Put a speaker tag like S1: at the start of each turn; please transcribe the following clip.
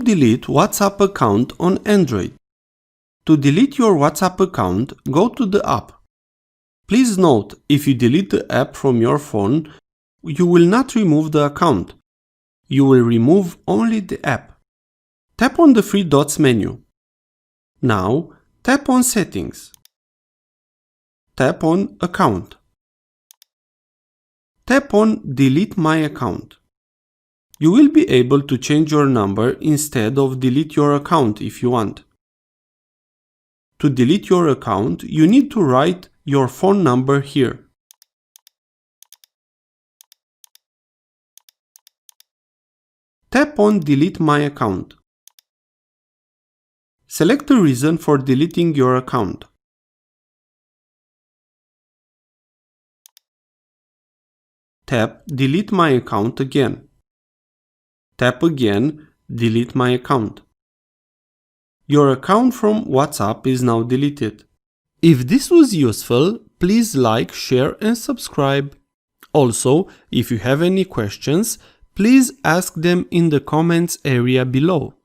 S1: delete WhatsApp account on Android. To delete your WhatsApp account, go to the app. Please note, if you delete the app from your phone, you will not remove the account. You will remove only the app. Tap on the three dots menu. Now, tap on Settings. Tap on Account. Tap on Delete my account. You will be able to change your number instead of delete your account if you want. To delete your account, you need to write your phone number here. Tap on Delete my account. Select the reason for deleting your account. Tap Delete my account again. Tap again Delete my account. Your account from WhatsApp is now deleted. If this was useful, please like, share and subscribe. Also, if you have any questions, please ask them in the comments area below.